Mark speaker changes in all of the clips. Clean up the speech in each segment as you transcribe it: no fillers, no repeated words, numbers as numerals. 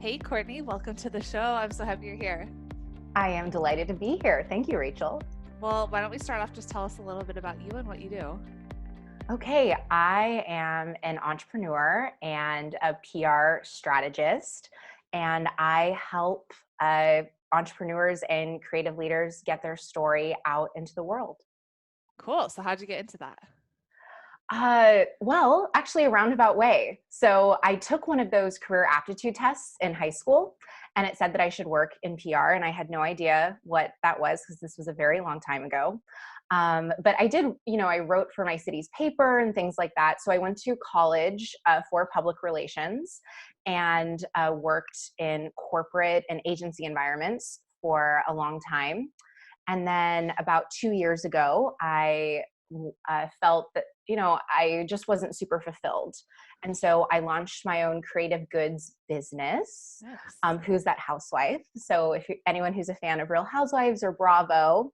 Speaker 1: Hey, Courtney, welcome to the show. I'm so happy you're here.
Speaker 2: I am delighted to be here. Thank you, Rachel.
Speaker 1: Well, why don't we start off, just tell us a little bit about you and what you do.
Speaker 2: Okay, I am an entrepreneur and a PR strategist, and I help entrepreneurs and creative leaders get their story out into the world.
Speaker 1: Cool. So how'd you get into that?
Speaker 2: Well, actually, a roundabout way. So I took one of those career aptitude tests in high school, and it said that I should work in PR, and I had no idea what that was because this was a very long time ago. But I did, I wrote for my city's paper and things like that. So I went to college for public relations and worked in corporate and agency environments for a long time. And then about 2 years ago, I felt that, I just wasn't super fulfilled. And so I launched my own creative goods business,
Speaker 1: Nice.
Speaker 2: Who's That Housewife. So if anyone who's a fan of Real Housewives or Bravo,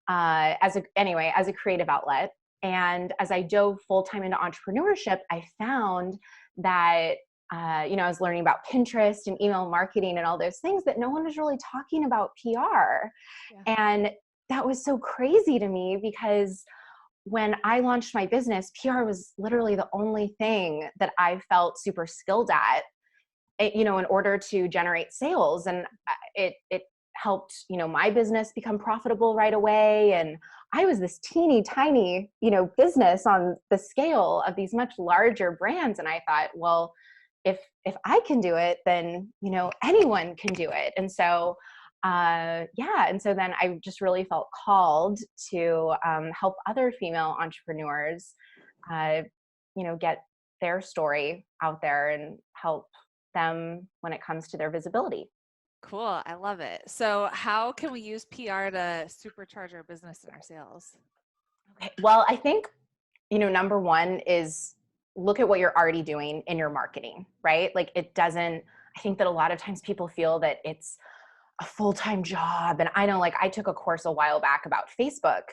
Speaker 2: as a creative outlet. And as I dove full time into entrepreneurship, I found that, I was learning about Pinterest and email marketing and all those things that no one was really talking about PR.
Speaker 1: Yeah.
Speaker 2: And that was so crazy to me because when I launched my business, PR was literally the only thing that I felt super skilled at, in order to generate sales. And it helped, my business become profitable right away. And I was this teeny tiny, business on the scale of these much larger brands. And I thought, well, if I can do it, then, anyone can do it. And so, and so then I just really felt called to help other female entrepreneurs, get their story out there and help them when it comes to their visibility.
Speaker 1: Cool. I love it. So how can we use PR to supercharge our business and our sales?
Speaker 2: Okay. Well, I think, number one is look at what you're already doing in your marketing, right? Like I think that a lot of times people feel that it's a full-time job. And I know, like, I took a course a while back about Facebook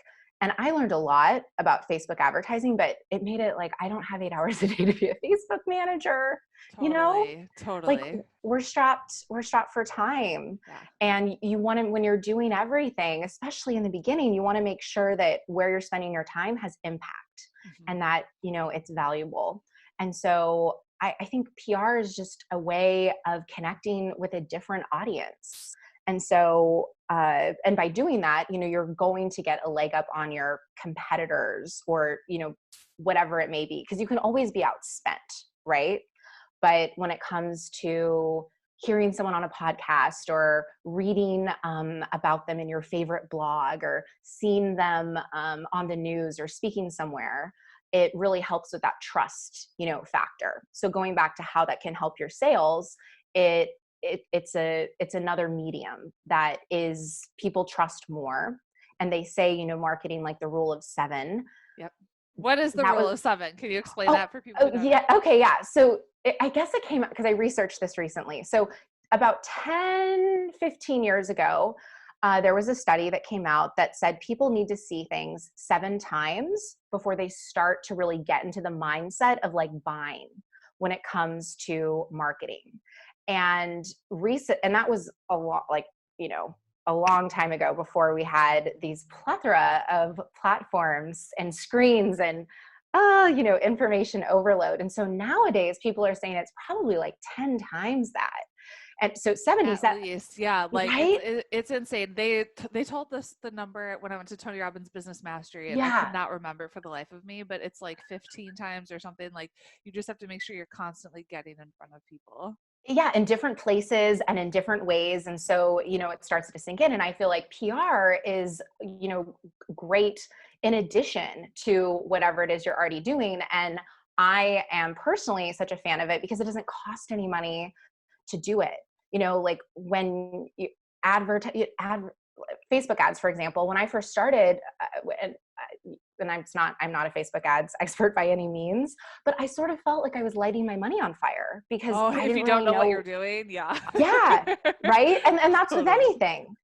Speaker 2: and I learned a lot about Facebook advertising, but it made it like, I don't have 8 hours a day to be a Facebook manager,
Speaker 1: Totally.
Speaker 2: like
Speaker 1: Totally.
Speaker 2: we're strapped for time.
Speaker 1: Yeah.
Speaker 2: And you want to, when you're doing everything, especially in the beginning, you want to make sure that where you're spending your time has impact
Speaker 1: Mhm.
Speaker 2: and that, it's valuable. And so I think PR is just a way of connecting with a different audience. And so, and by doing that, you're going to get a leg up on your competitors or, whatever it may be, because you can always be outspent, right? But when it comes to hearing someone on a podcast or reading about them in your favorite blog or seeing them on the news or speaking somewhere, it really helps with that trust, factor. So going back to how that can help your sales, it's another medium that is people trust more. And they say, marketing like the rule of seven.
Speaker 1: Yep. What is the
Speaker 2: That
Speaker 1: rule
Speaker 2: was
Speaker 1: of seven? Can you explain
Speaker 2: Oh,
Speaker 1: that for people who don't
Speaker 2: yeah.
Speaker 1: know?
Speaker 2: Okay. Yeah. So I guess it came up because I researched this recently. So about 10, 15 years ago, there was a study that came out that said people need to see things 7 times before they start to really get into the mindset of like buying when it comes to marketing. And that was a lot, like, a long time ago before we had these plethora of platforms and screens and information overload. And so nowadays people are saying it's probably like 10 times that. And so
Speaker 1: At
Speaker 2: 77,
Speaker 1: least, yeah, like
Speaker 2: right?
Speaker 1: it's insane. They told us the number when I went to Tony Robbins Business Mastery, and I could
Speaker 2: Yeah.
Speaker 1: not remember for the life of me, but it's like 15 times or something. Like you just have to make sure you're constantly getting in front of people.
Speaker 2: Yeah, in different places and in different ways. And so, it starts to sink in. And I feel like PR is, great in addition to whatever it is you're already doing. And I am personally such a fan of it because it doesn't cost any money to do it. Like when you Facebook ads, for example, when I first started, and I'm not a Facebook ads expert by any means, but I sort of felt like I was lighting my money on fire because
Speaker 1: Oh,
Speaker 2: I
Speaker 1: if
Speaker 2: didn't
Speaker 1: you don't
Speaker 2: really
Speaker 1: know what you're
Speaker 2: know.
Speaker 1: doing, yeah.
Speaker 2: Yeah, right. And that's with
Speaker 1: Totally.
Speaker 2: anything.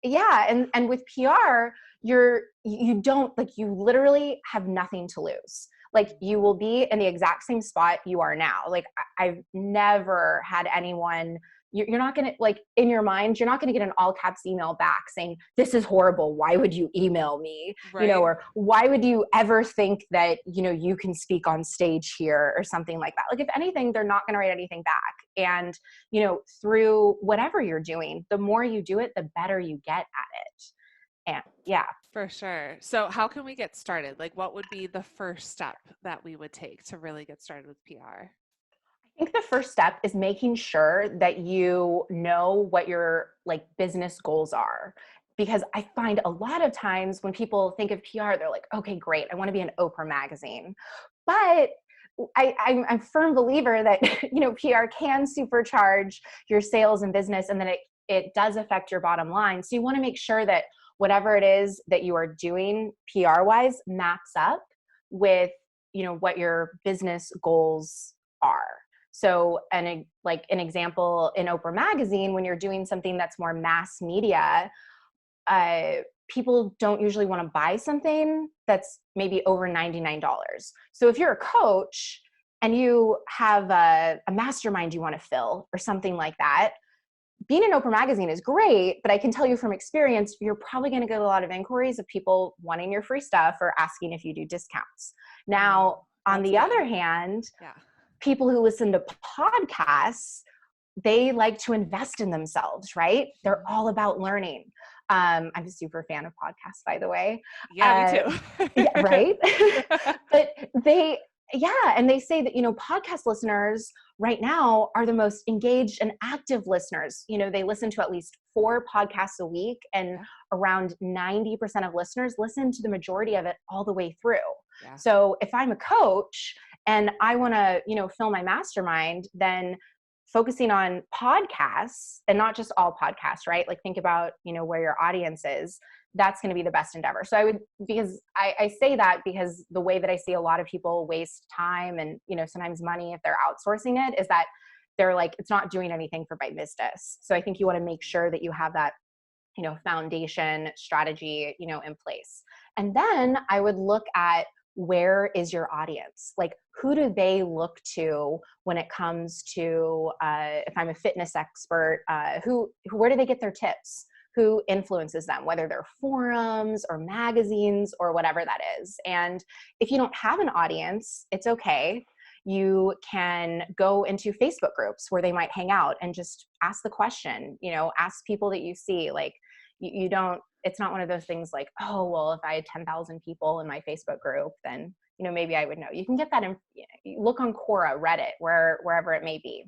Speaker 2: Yeah, and with PR, you don't, like, you literally have nothing to lose. Like, you will be in the exact same spot you are now. Like, I've never had anyone you're not going to, like, in your mind, you're not going to get an all caps email back saying, this is horrible. Why would you email me?
Speaker 1: Right.
Speaker 2: You know, or why would you ever think that, you know, you can speak on stage here or something like that? Like, if anything, they're not going to write anything back. And, you know, through whatever you're doing, the more you do it, the better you get at it. And yeah.
Speaker 1: For sure. So how can we get started? Like, what would be the first step that we would take to really get started with PR?
Speaker 2: I think the first step is making sure that you know what your like business goals are. Because I find a lot of times when people think of PR, they're like, okay, great, I want to be in Oprah magazine. But I'm a firm believer that, you know, PR can supercharge your sales and business, and that it does affect your bottom line. So you want to make sure that whatever it is that you are doing PR wise maps up with, you know, what your business goals are. So, like an example in Oprah magazine, when you're doing something that's more mass media, people don't usually want to buy something that's maybe over $99. So if you're a coach and you have a mastermind you want to fill or something like that, being in Oprah magazine is great, but I can tell you from experience, you're probably going to get a lot of inquiries of people wanting your free stuff or asking if you do discounts. Now, on the other hand, people who listen to podcasts, they like to invest in themselves, right? They're all about learning. I'm a super fan of podcasts, by the way.
Speaker 1: Yeah, me too.
Speaker 2: Yeah, right? But and they say that, you know, podcast listeners right now are the most engaged and active listeners. You know, they listen to at least 4 podcasts a week, and around 90% of listeners listen to the majority of it all the way through. Yeah. So if I'm a coach and I want to, you know, fill my mastermind, then focusing on podcasts, and not just all podcasts, right? Like, think about, you know, where your audience is. That's going to be the best endeavor. So I say that because the way that I see a lot of people waste time and, you know, sometimes money if they're outsourcing it, is that they're like, it's not doing anything for my business. So I think you want to make sure that you have that, you know, foundation strategy, you know, in place. And then I would look at, where is your audience? Like, who do they look to when it comes to, if I'm a fitness expert, where do they get their tips? Who influences them, whether they're forums or magazines or whatever that is. And if you don't have an audience, it's okay. You can go into Facebook groups where they might hang out and just ask the question, you know, ask people that you see. Like, you don't, it's not one of those things like, oh, well, if I had 10,000 people in my Facebook group, then, you know, maybe I would know. You can get that in, look on Quora, Reddit, wherever it may be.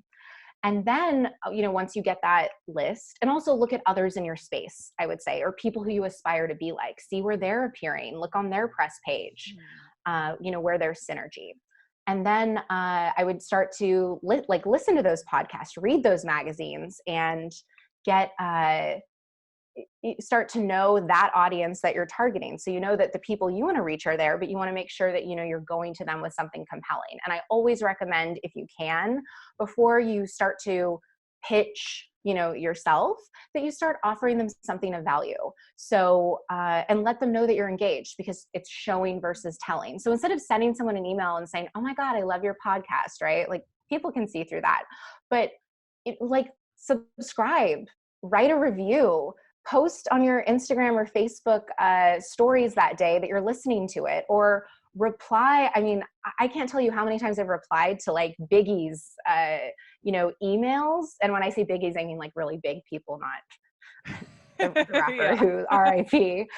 Speaker 2: And then, you know, once you get that list, and also look at others in your space, I would say, or people who you aspire to be like, see where they're appearing, look on their press page, you know, where there's synergy. And then I would start to listen to those podcasts, read those magazines, and start to know that audience that you're targeting. So you know that the people you want to reach are there, but you want to make sure that, you know, you're going to them with something compelling. And I always recommend, if you can, before you start to pitch, you know, yourself, that you start offering them something of value. So, and let them know that you're engaged, because it's showing versus telling. So instead of sending someone an email and saying, oh my God, I love your podcast, right? Like, people can see through that, but subscribe, write a review, post on your Instagram or Facebook stories that day that you're listening to it, or reply. I mean, I can't tell you how many times I've replied to like biggies, you know, emails. And when I say biggies, I mean like really big people, not the rapper who RIP,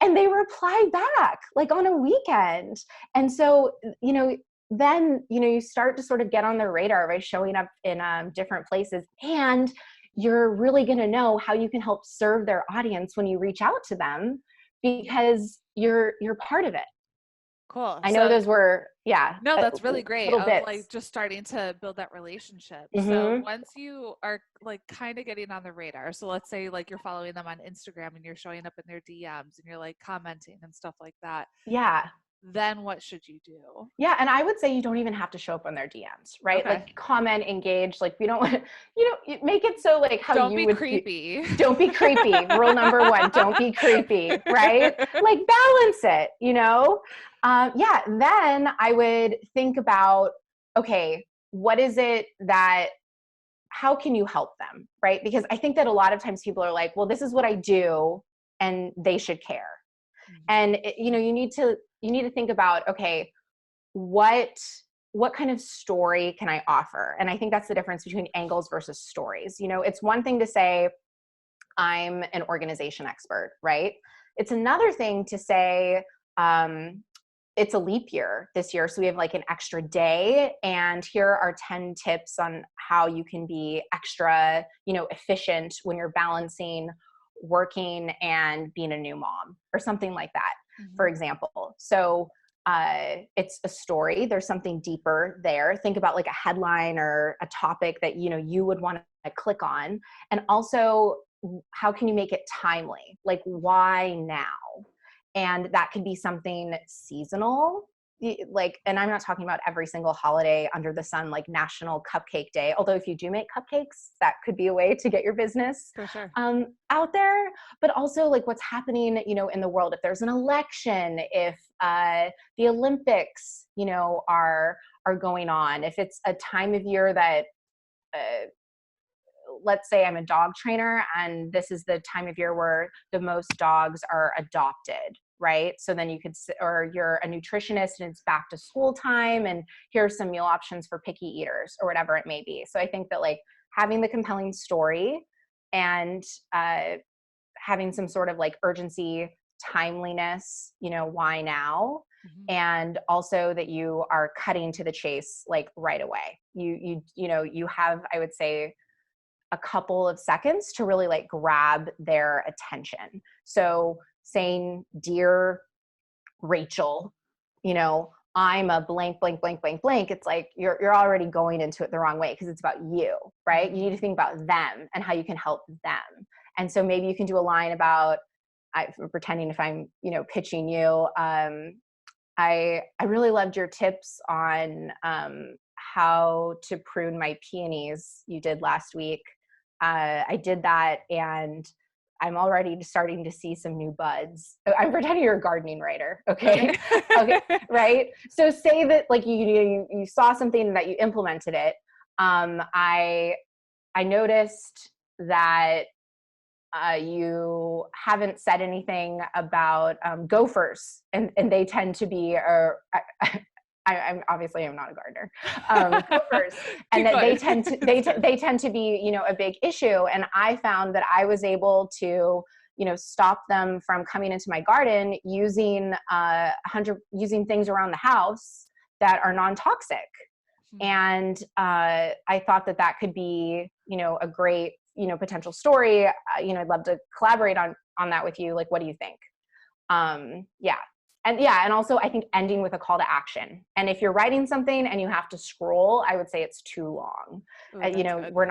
Speaker 2: and they reply back like on a weekend. And so, you know, then, you know, you start to sort of get on their radar by showing up in different places, and you're really going to know how you can help serve their audience when you reach out to them, because you're part of it.
Speaker 1: Cool.
Speaker 2: I know those were,
Speaker 1: no, that's really great. Like, just starting to build that relationship. Mm-hmm. So once you are like kind of getting on the radar, so let's say like you're following them on Instagram and you're showing up in their DMs and you're like commenting and stuff like that. Yeah. Then what should you do?
Speaker 2: Yeah. And I would say you don't even have to show up on their DMs, right? Okay. Like, comment, engage. Like, we don't want to, you know, make it so like how
Speaker 1: don't be creepy.
Speaker 2: Don't be creepy. Rule number 1, don't be creepy, right? Like, balance it, you know? Then I would think about, okay, what is it that how can you help them, right? Because I think that a lot of times people are like, well, this is what I do and they should care. And you know, you need to think about, okay, what kind of story can I offer? And I think that's the difference between angles versus stories. You know, it's one thing to say, I'm an organization expert, right? It's another thing to say, it's a leap year this year, so we have like an extra day, and here are 10 tips on how you can be extra, you know, efficient when you're balancing working and being a new mom, or something like that, for example. So it's a story. There's something deeper there. Think about like a headline or a topic that, you know, you would want to click on. And also, how can you make it timely? Like, why now? And that could be something seasonal, like, and I'm not talking about every single holiday under the sun, like National Cupcake Day. Although if you do make cupcakes, that could be a way to get your business
Speaker 1: for sure
Speaker 2: out there. But also like what's happening, you know, in the world. If there's an election, if the Olympics, you know, are going on, if it's a time of year that let's say I'm a dog trainer and this is the time of year where the most dogs are adopted, right? So then you could, or you're a nutritionist and it's back to school time and here's some meal options for picky eaters, or whatever it may be. So I think that like having the compelling story and having some sort of like urgency, timeliness, you know, why now? And also that you are cutting to the chase like right away. You know, you have, I would say, a couple of seconds to really like grab their attention. So saying, dear Rachel, you know, I'm a blank, blank, blank, blank, blank. It's like you're already going into it the wrong way because it's about you, right? You need to think about them and how you can help them. And so maybe you can do a line about, I'm pretending if I'm, you know, pitching you. I really loved your tips on how to prune my peonies you did last week. I did that and I'm already starting to see some new buds. I'm pretending you're a gardening writer. Okay. Okay. Right. So say that like you saw something that you implemented it. I noticed that you haven't said anything about gophers, and they tend to be I'm obviously I'm not a gardener. Gophers, and that they tend to be, you know, a big issue. And I found that I was able to, you know, stop them from coming into my garden using using things around the house that are non-toxic. And I thought that that could be, you know, a great, you know, potential story. You know, I'd love to collaborate on that with you. Like, what do you think? Yeah. And also I think ending with a call to action. And if you're writing something and you have to scroll, I would say it's too long. You know, good. We're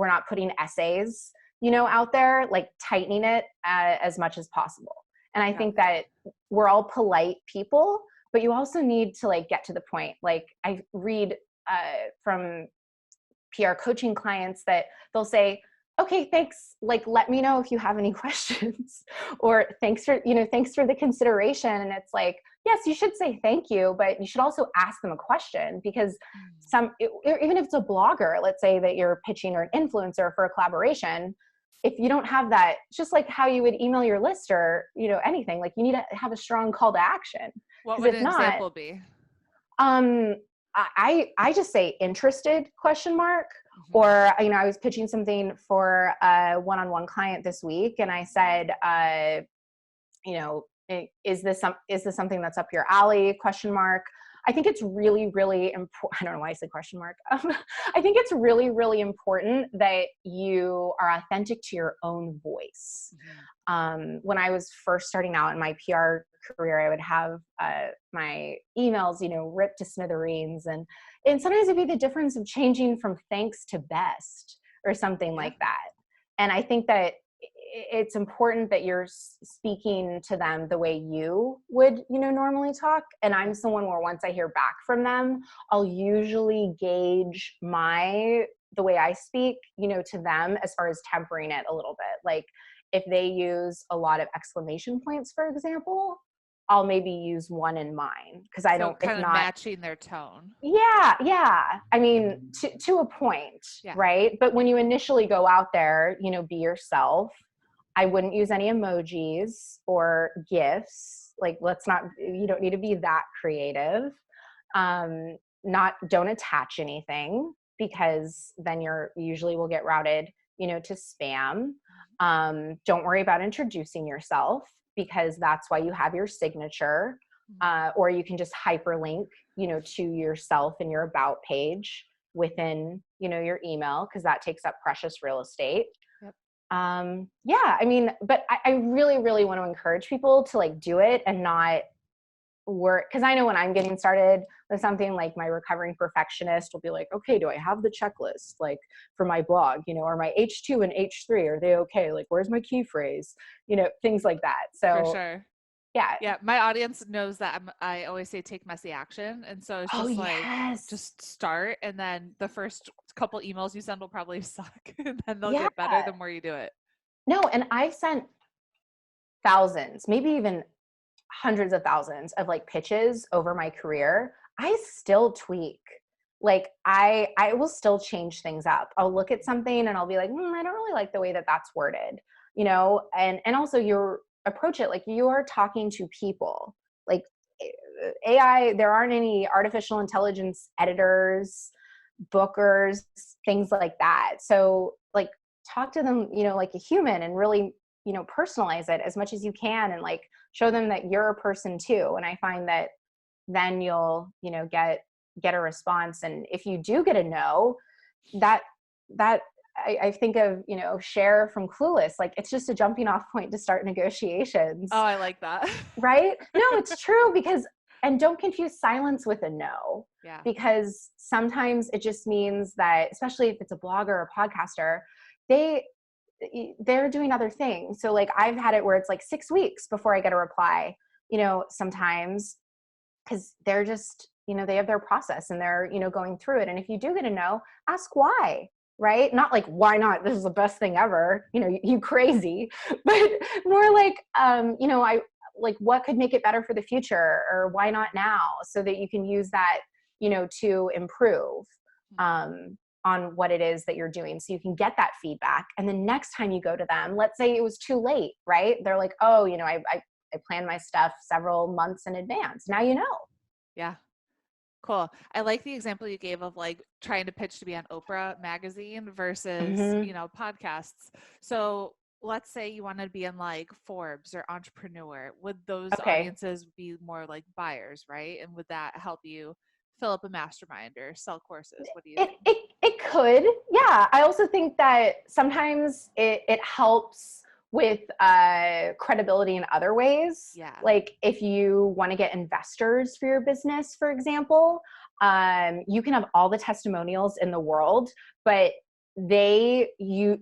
Speaker 2: not putting essays, you know, out there, like tightening it as much as possible. And I think that we're all polite people, but you also need to like get to the point. Like I read from PR coaching clients that they'll say, okay, thanks. Like, let me know if you have any questions, or thanks for the consideration. And it's like, yes, you should say thank you, but you should also ask them a question, because even if it's a blogger, let's say that you're pitching, or an influencer for a collaboration, if you don't have that, just like how you would email your list or, you know, anything, like you need to have a strong call to action.
Speaker 1: What would an example be?
Speaker 2: I just say interested ? Or, you know, I was pitching something for a one-on-one client this week, and I said, you know, is this something that's up your alley ? I think it's really, really important. I don't know why I said ? I think it's really, really important that you are authentic to your own voice. When I was first starting out in my PR career, I would have my emails, you know, ripped to smithereens, and sometimes it'd be the difference of changing from thanks to best or something like that. And I think that it's important that you're speaking to them the way you would, you know, normally talk. And I'm someone where once I hear back from them, I'll usually gauge the way I speak, you know, to them, as far as tempering it a little bit. Like if they use a lot of exclamation points, for example, I'll maybe use one in mine because I don't,
Speaker 1: kind
Speaker 2: if
Speaker 1: of
Speaker 2: not
Speaker 1: matching their tone.
Speaker 2: Yeah. I mean, to a point, right? But when you initially go out there, you know, be yourself. I wouldn't use any emojis or GIFs. Like, you don't need to be that creative. Don't attach anything, because then usually will get routed, you know, to spam. Don't worry about introducing yourself, because that's why you have your signature. Or you can just hyperlink, you know, to yourself and your about page within, you know, your email, because that takes up precious real estate.
Speaker 1: Yep.
Speaker 2: I mean, but I really, really want to encourage people to like do it and not work. Because I know when I'm getting started with something, like my recovering perfectionist will be like, okay, do I have the checklist like for my blog, you know, or my H2 and H3, are they okay? Like, where's my key phrase? You know, things like that. So
Speaker 1: for sure.
Speaker 2: Yeah.
Speaker 1: My audience knows that I always say take messy action. And so it's just just start. And then the first couple emails you send will probably suck. And then they'll get better the more you do it.
Speaker 2: No, and I've sent thousands, maybe even hundreds of thousands of like pitches over my career. I still tweak. Like I will still change things up. I'll look at something and I'll be like, I don't really like the way that that's worded, you know? And also your approach it, like you're talking to people. Like AI, there aren't any artificial intelligence editors, bookers, things like that. So like talk to them, you know, like a human, and really, you know, personalize it as much as you can, and like show them that you're a person too. And I find that then you'll, you know, get a response. And if you do get a no, that I think of, you know, Cher from Clueless, like it's just a jumping off point to start negotiations.
Speaker 1: Oh, I like that.
Speaker 2: Right? No, it's true, because, and don't confuse silence with a no.
Speaker 1: Yeah.
Speaker 2: Because sometimes it just means that, especially if it's a blogger or a podcaster, they're doing other things. So like I've had it where it's like 6 weeks before I get a reply, you know, sometimes, because they're just, you know, they have their process and they're, you know, going through it. And if you do get a no, ask why, right? Not like, why not? This is the best thing ever. You know, you crazy, but more like, you know, what could make it better for the future, or why not now? So that you can use that, you know, to improve, on what it is that you're doing. So you can get that feedback. And the next time you go to them, let's say it was too late, right? They're like, oh, you know, I planned my stuff several months in advance. Now you know.
Speaker 1: Yeah. Cool. I like the example you gave of like trying to pitch to be on Oprah magazine versus, you know, podcasts. So let's say you want to be in like Forbes or Entrepreneur. Would those audiences be more like buyers, right? And would that help you fill up a mastermind or sell courses? What do you think?
Speaker 2: It could. Yeah. I also think that sometimes it helps with credibility in other ways.
Speaker 1: Yeah.
Speaker 2: Like if you want to get investors for your business, for example, you can have all the testimonials in the world, but in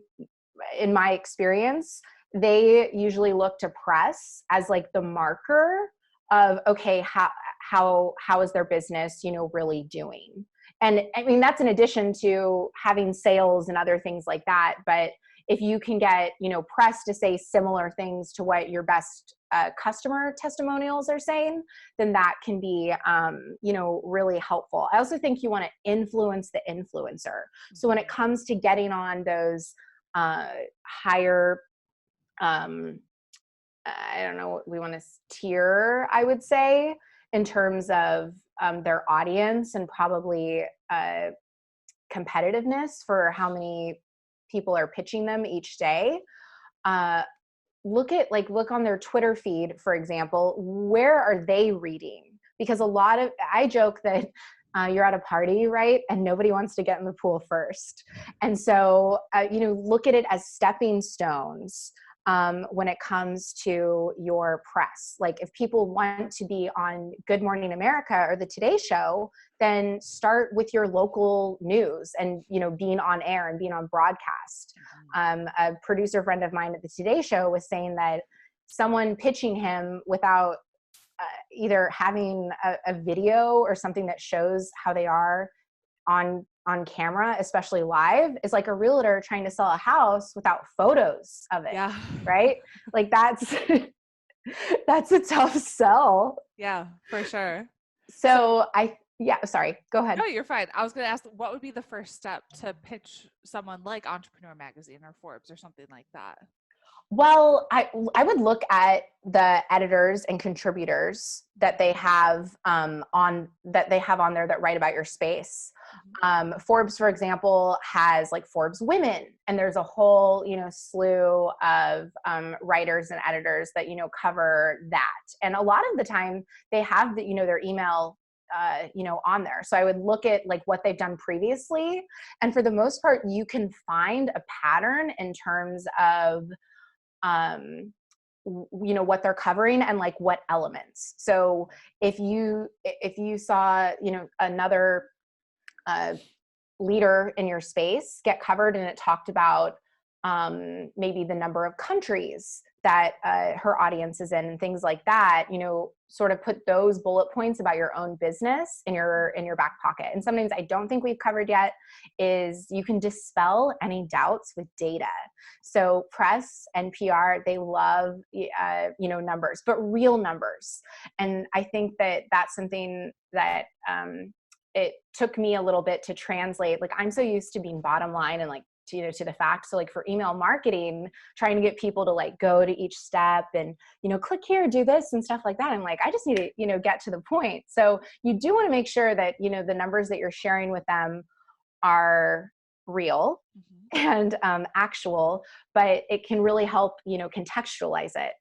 Speaker 2: my experience, they usually look to press as like the marker of, okay, how is their business, you know, really doing? And I mean, that's in addition to having sales and other things like that. But if you can get, you know, press to say similar things to what your best customer testimonials are saying, then that can be, you know, really helpful. I also think you want to influence the influencer. So when it comes to getting on those higher, I don't know what we want to tier, I would say, in terms of their audience and probably competitiveness for how many people are pitching them each day. Look on their Twitter feed, for example. Where are they reading? Because I joke that you're at a party, right? And nobody wants to get in the pool first. And so, you know, look at it as stepping stones. When it comes to your press. Like if people want to be on Good Morning America or the Today Show, then start with your local news and, you know, being on air and being on broadcast. A producer friend of mine at the Today Show was saying that someone pitching him without either having a video or something that shows how they are on camera, especially live, is like a realtor trying to sell a house without photos of it.
Speaker 1: Yeah.
Speaker 2: Right? Like that's That's a tough sell.
Speaker 1: Yeah, for sure.
Speaker 2: Sorry, go ahead.
Speaker 1: No, you're fine. I was going to ask, what would be the first step to pitch someone like Entrepreneur Magazine or Forbes or something like that?
Speaker 2: Well, I would look at the editors and contributors that they have on there that write about your space. Forbes, for example, has like Forbes Women, and there's a whole slew of writers and editors that cover that. And a lot of the time, they have their email on there. So I would look at like what they've done previously, and for the most part, you can find a pattern in terms of what they're covering and like what elements. So if you saw another leader in your space get covered and it talked about maybe the number of countries that her audience is in and things like that, sort of put those bullet points about your own business in your back pocket. And something I don't think we've covered yet is you can dispel any doubts with data. So press and PR, they love numbers, but real numbers. And I think that that's something that it took me a little bit to translate. Like, I'm so used to being bottom line and like to the fact. So like for email marketing, trying to get people to like go to each step and click here, do this and stuff like that. I'm like, I just need to get to the point. So you do want to make sure that the numbers that you're sharing with them are real and actual, but it can really help contextualize it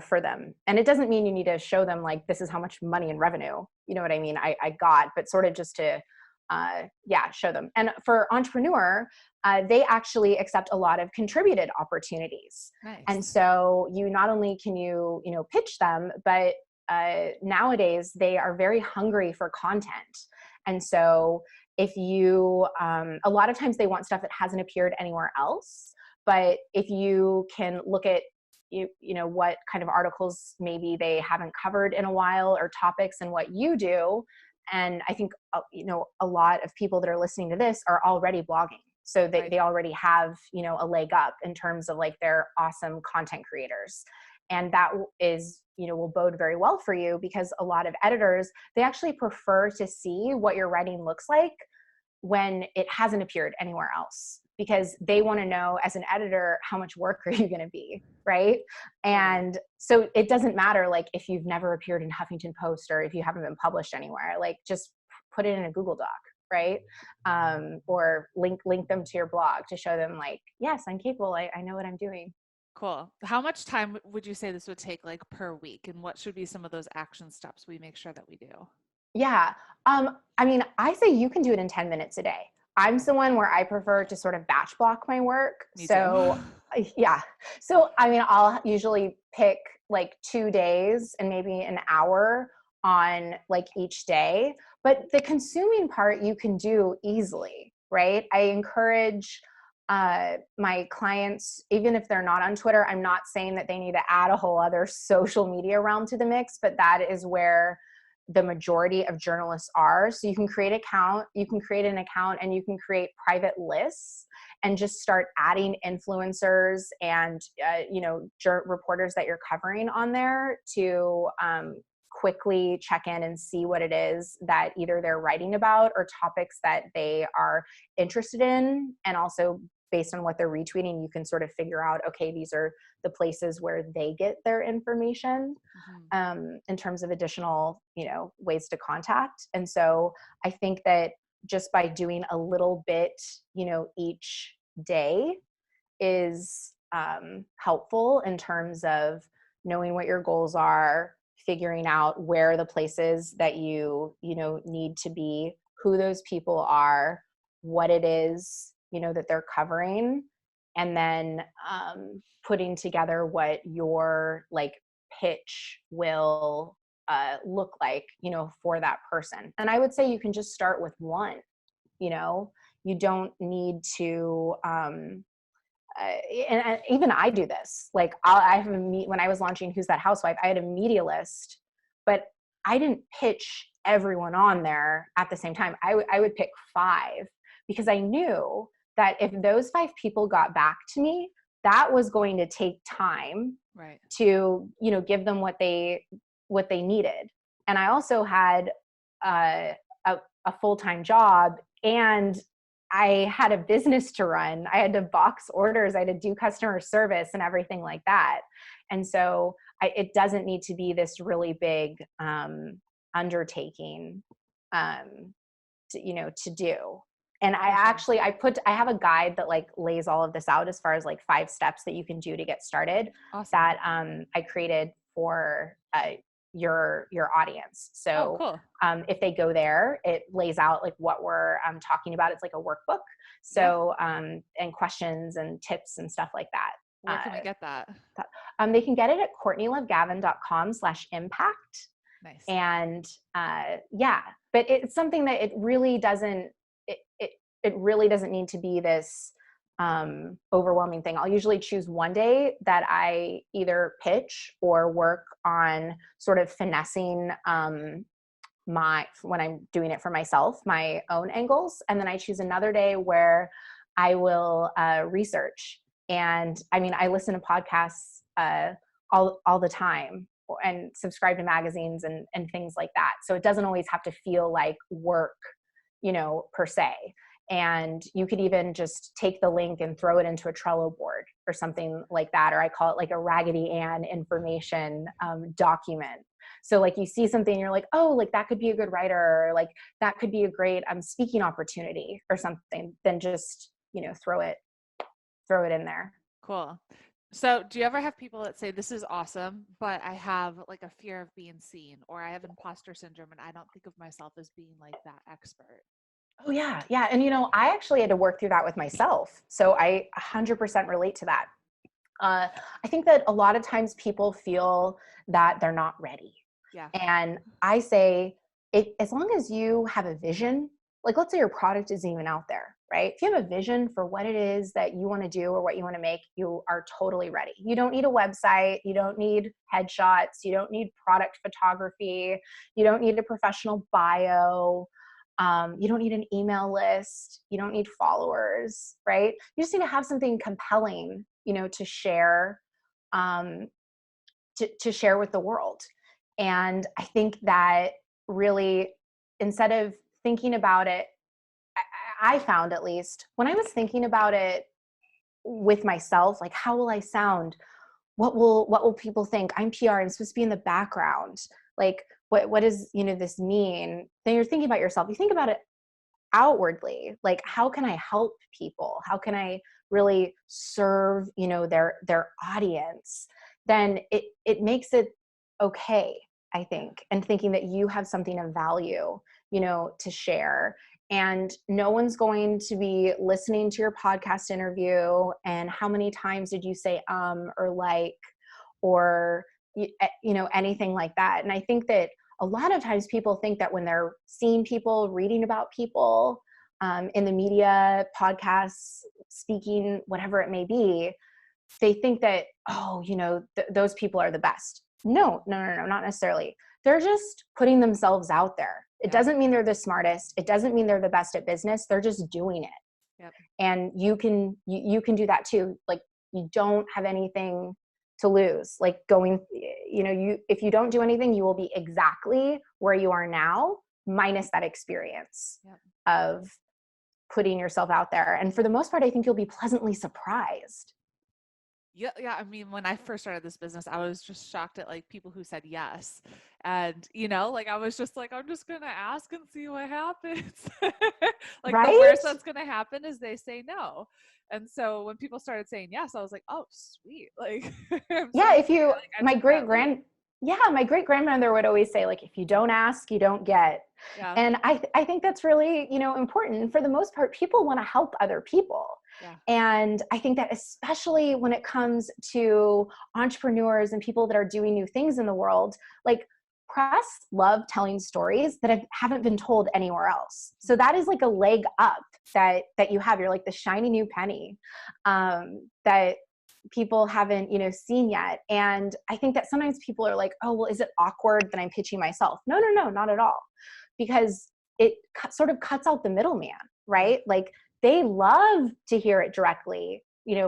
Speaker 2: for them. And it doesn't mean you need to show them like, this is how much money and revenue, you know what I mean, I got, but sort of just to show them. And for Entrepreneur, they actually accept a lot of contributed opportunities. Nice. And so you not only can you pitch them, but nowadays they are very hungry for content. And so if you, a lot of times they want stuff that hasn't appeared anywhere else, but if you can look at what kind of articles maybe they haven't covered in a while or topics and what you do. And I think, a lot of people that are listening to this are already blogging. So they already have, a leg up in terms of like they're awesome content creators. And that is, will bode very well for you because a lot of editors, they actually prefer to see what your writing looks like when it hasn't appeared anywhere else, because they want to know as an editor, how much work are you going to be, right? And so it doesn't matter like if you've never appeared in Huffington Post or if you haven't been published anywhere, like just put it in a Google Doc, right? Or link them to your blog to show them like, yes, I'm capable. I know what I'm doing.
Speaker 1: Cool. How much time would you say this would take like per week? And what should be some of those action steps we make sure that we do?
Speaker 2: Yeah. I mean, I say you can do it in 10 minutes a day. I'm someone where I prefer to sort of batch block my work.
Speaker 1: Me
Speaker 2: so
Speaker 1: too.
Speaker 2: Yeah. So, I mean, I'll usually pick like 2 days and maybe an hour on like each day, but the consuming part you can do easily, right? I encourage my clients, even if they're not on Twitter, I'm not saying that they need to add a whole other social media realm to the mix, but that is where the majority of journalists are. So you can create an account and you can create private lists and just start adding influencers and, reporters that you're covering on there to quickly check in and see what it is that either they're writing about or topics that they are interested in. And also based on what they're retweeting, you can sort of figure out, okay, these are the places where they get their information in terms of additional, ways to contact. And so I think that just by doing a little bit, each day is helpful in terms of knowing what your goals are, figuring out where the places that you need to be, who those people are, what it is, that they're covering, and then putting together what your like pitch will look like, for that person. And I would say you can just start with one, you don't need to, and even I do this, like I have when I was launching Who's That Housewife, I had a media list, but I didn't pitch everyone on there at the same time. I would pick 5 because I knew that if those 5 people got back to me, that was going to take time to, you know, give them what they needed. And I also had a full-time job, and I had a business to run. I had to box orders. I had to do customer service and everything like that. And so it doesn't need to be this really big undertaking to do. And I have a guide that like lays all of this out as far as like 5 steps that you can do to get started. Awesome. That I created for your audience. So cool. If they go there, it lays out like what we're talking about. It's like a workbook. So and questions and tips and stuff like that.
Speaker 1: Where can we get that?
Speaker 2: They can get it at CourtneyLoveGavin.com/impact.
Speaker 1: Nice.
Speaker 2: And but it's something that it really doesn't need to be this overwhelming thing. I'll usually choose one day that I either pitch or work on sort of finessing when I'm doing it for myself, my own angles. And then I choose another day where I will research. And I mean, I listen to podcasts all the time and subscribe to magazines and things like that. So it doesn't always have to feel like work, per se. And you could even just take the link and throw it into a Trello board or something like that. Or I call it like a Raggedy Ann information document. So like you see something, you're like, oh, like that could be a good writer, or like that could be a great speaking opportunity or something. Then just, throw it in there.
Speaker 1: Cool. So do you ever have people that say, this is awesome, but I have like a fear of being seen, or I have imposter syndrome and I don't think of myself as being like that expert?
Speaker 2: Oh yeah. Yeah. And I actually had to work through that with myself. So I 100% relate to that. I think that a lot of times people feel that they're not ready.
Speaker 1: Yeah.
Speaker 2: And I say, as long as you have a vision, like let's say your product isn't even out there, right? If you have a vision for what it is that you want to do or what you want to make, you are totally ready. You don't need a website. You don't need headshots. You don't need product photography. You don't need a professional bio. You don't need an email list. You don't need followers, right? You just need to have something compelling, to share, to share with the world. And I think that really, instead of thinking about it, I found, at least when I was thinking about it with myself, like, how will I sound? What will people think? I'm PR. I'm supposed to be in the background. Like, what does, this mean? Then you're thinking about yourself. You think about it outwardly, like, how can I help people? How can I really serve, their audience? Then it makes it okay, I think, and thinking that you have something of value, to share. And no one's going to be listening to your podcast interview and how many times did you say or like, or anything like that. And I think that a lot of times people think that when they're seeing people, reading about people in the media, podcasts, speaking, whatever it may be, they think that, those people are the best. No, not necessarily. They're just putting themselves out there. It doesn't mean they're the smartest. It doesn't mean they're the best at business. They're just doing it.
Speaker 1: Yep.
Speaker 2: And you can do that too. Like, you don't have anything to lose. Like if you don't do anything, you will be exactly where you are now, minus that experience of putting yourself out there. And for the most part, I think you'll be pleasantly surprised.
Speaker 1: Yeah. I mean, when I first started this business, I was just shocked at like people who said yes. And, like I was just like, I'm just going to ask and see what happens. Like right? The worst that's going to happen is they say no. And so when people started saying yes, I was like, oh, sweet. Like,
Speaker 2: my great grandmother would always say, like, if you don't ask, you don't get. Yeah. And I think that's really, important. For the most part, people want to help other people.
Speaker 1: Yeah.
Speaker 2: And I think that especially when it comes to entrepreneurs and people that are doing new things in the world, like, press love telling stories that haven't been told anywhere else. So that is like a leg up that you have. You're like the shiny new penny that people haven't, seen yet. And I think that sometimes people are like, oh, well, is it awkward that I'm pitching myself? No, not at all. Because it sort of cuts out the middleman, right? Like, they love to hear it directly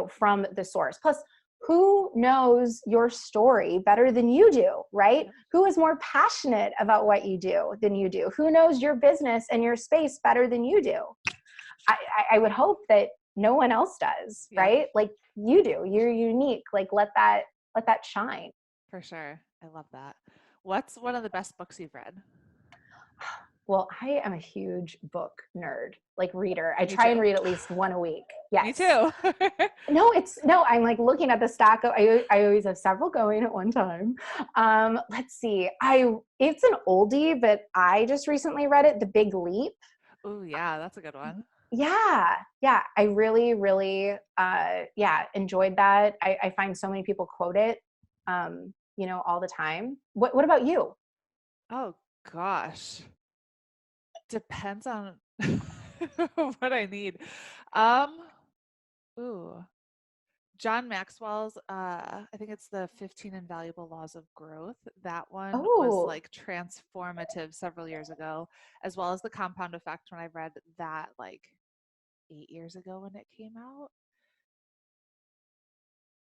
Speaker 2: from the source. Plus, who knows your story better than you do, right? Who is more passionate about what you do than you do? Who knows your business and your space better than you do? I would hope that no one else does, right? Like you do. You're unique. Like let that shine.
Speaker 1: For sure. I love that. What's one of the best books you've read?
Speaker 2: Well, I am a huge book nerd, like reader. I try and read at least one a week. Yes.
Speaker 1: Me too.
Speaker 2: No, I'm like looking at the stack. I always have several going at one time. Let's see. It's an oldie, but I just recently read it, The Big Leap.
Speaker 1: Oh yeah, that's a good one.
Speaker 2: Yeah. I really, really, enjoyed that. I find so many people quote it, all the time. What about you?
Speaker 1: Oh gosh. Depends on what I need. John Maxwell's, I think it's the 15 Invaluable Laws of Growth. That one was like transformative several years ago, as well as The Compound Effect when I read that like 8 years ago when it came out.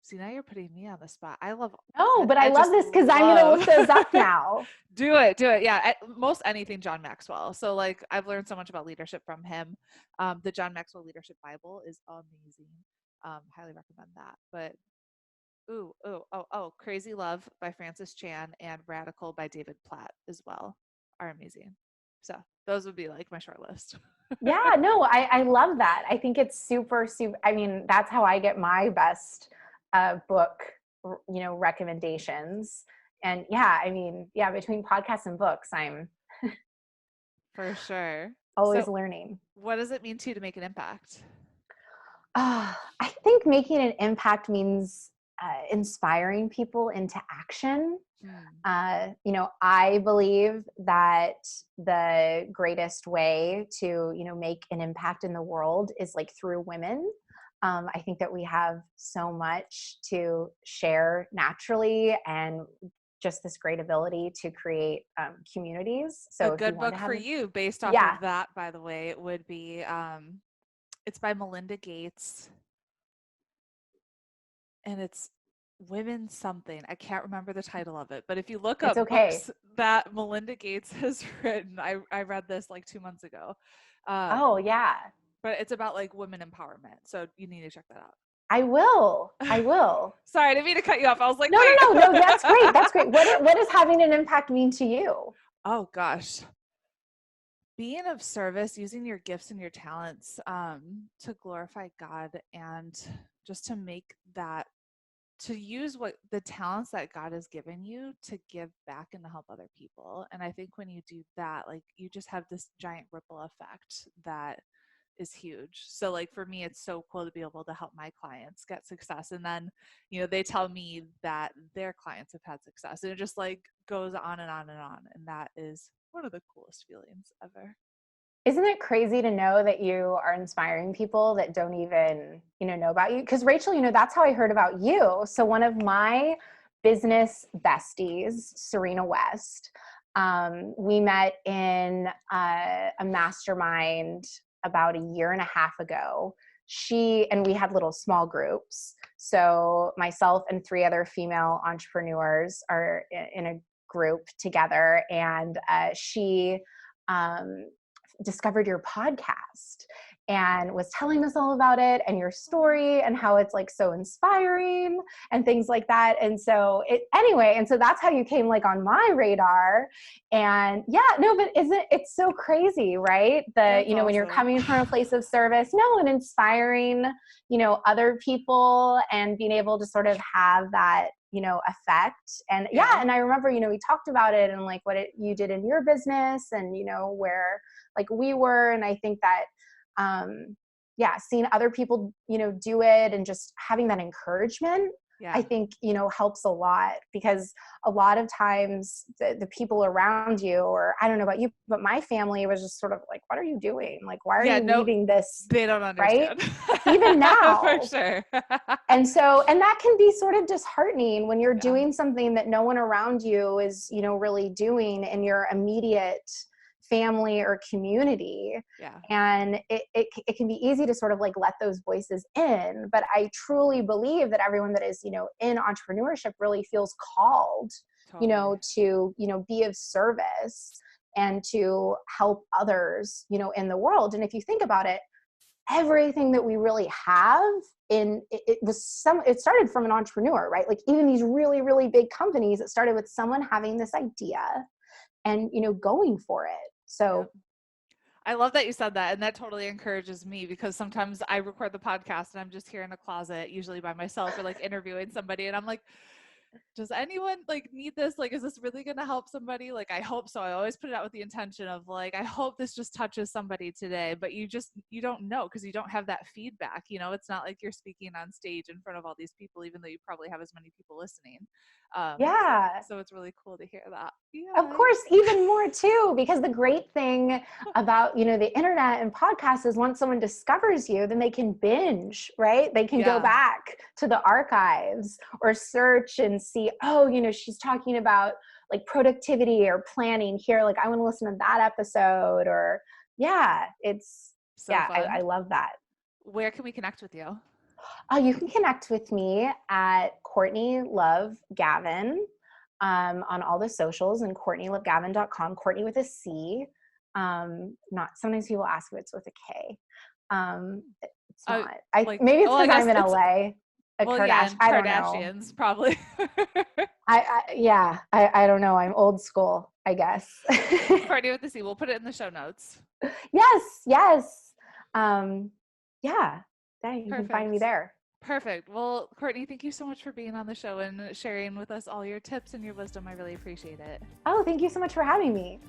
Speaker 1: See, now you're putting me on the spot. I love
Speaker 2: this because I'm going to look those up now.
Speaker 1: Do it. Yeah. Most anything John Maxwell. So like I've learned so much about leadership from him. The John Maxwell Leadership Bible is amazing. Highly recommend that. But Crazy Love by Francis Chan and Radical by David Platt as well are amazing. So those would be like my short list.
Speaker 2: Yeah, no, I love that. I think it's super, I mean, that's how I get my best book, recommendations. And between podcasts and books, I'm
Speaker 1: for sure
Speaker 2: always learning.
Speaker 1: What does it mean to you to make an impact?
Speaker 2: I think making an impact means inspiring people into action. I believe that the greatest way to, make an impact in the world is like through women. I think that we have so much to share naturally and just this great ability to create communities. So
Speaker 1: a good book for you based off of that, by the way, it would be, it's by Melinda Gates and it's Women Something. I can't remember the title of it, but if you look up books that Melinda Gates has written, I read this like 2 months ago. But it's about like women empowerment. So you need to check that out.
Speaker 2: I will.
Speaker 1: Sorry, I didn't mean to cut you off. I was like,
Speaker 2: no, that's great. What does having an impact mean to you?
Speaker 1: Oh gosh. Being of service, using your gifts and your talents to glorify God and just to make that, to use what the talents that God has given you to give back and to help other people. And I think when you do that, like you just have this giant ripple effect that is huge. So like for me, it's so cool to be able to help my clients get success. And then, they tell me that their clients have had success and it just like goes on and on and on. And that is one of the coolest feelings ever.
Speaker 2: Isn't it crazy to know that you are inspiring people that don't even, know about you? Because Rachel, that's how I heard about you. So one of my business besties, Serena West, we met in a mastermind about 1.5 years ago. And we had little small groups. So myself and 3 other female entrepreneurs are in a group together. And she discovered your podcast and was telling us all about it and your story and how it's like so inspiring and things like that. And so that's how you came like on my radar. And but it's so crazy, right? That, awesome. When you're coming from a place of service, and inspiring, other people and being able to sort of have that, effect. And and I remember, we talked about it and like what you did in your business and, where like we were. And I think that, seeing other people, do it and just having that encouragement, I think, helps a lot, because a lot of times the people around you, or I don't know about you, but my family was just sort of like, what are you doing? Like, why are you leaving this?
Speaker 1: They don't understand.
Speaker 2: Right? Even now.
Speaker 1: For sure.
Speaker 2: And that can be sort of disheartening when you're doing something that no one around you is, really doing in your immediate family or community.
Speaker 1: Yeah.
Speaker 2: And it can be easy to sort of like let those voices in, but I truly believe that everyone that is, you know, in entrepreneurship really feels called,
Speaker 1: Totally.
Speaker 2: you know, to, you know, be of service and to help others, you know, in the world. And if you think about it, everything that we really have it started from an entrepreneur, right? Like even these really, really big companies, it started with someone having this idea and, you know, going for it. So
Speaker 1: I love that you said that. And that totally encourages me, because sometimes I record the podcast and I'm just here in a closet, usually by myself, or like interviewing somebody. And I'm like, does anyone like need this? Like, is this really going to help somebody? Like, I hope so. I always put it out with the intention of like, I hope this just touches somebody today, but you don't know, because you don't have that feedback. You know, it's not like you're speaking on stage in front of all these people, even though you probably have as many people listening. So it's really cool to hear that. Yeah.
Speaker 2: Of course, even more too, because the great thing about, you know, the internet and podcasts is once someone discovers you, then they can binge, right? They can go back to the archives or search and see, oh, you know, she's talking about like productivity or planning here. Like I want to listen to that episode, or it's
Speaker 1: so fun.
Speaker 2: I love that.
Speaker 1: Where can we connect with you?
Speaker 2: You can connect with me at Courtney Love Gavin on all the socials, and CourtneyLoveGavin.com, Courtney with a C. Sometimes people ask if it's with a K. It's not. Maybe it's because I'm in LA.
Speaker 1: Kardashians probably.
Speaker 2: I don't know. I'm old school, I guess.
Speaker 1: Courtney with the C. We'll put it in the show notes.
Speaker 2: Yes. You can find me there.
Speaker 1: Perfect. Well, Courtney, thank you so much for being on the show and sharing with us all your tips and your wisdom. I really appreciate it.
Speaker 2: Oh, thank you so much for having me.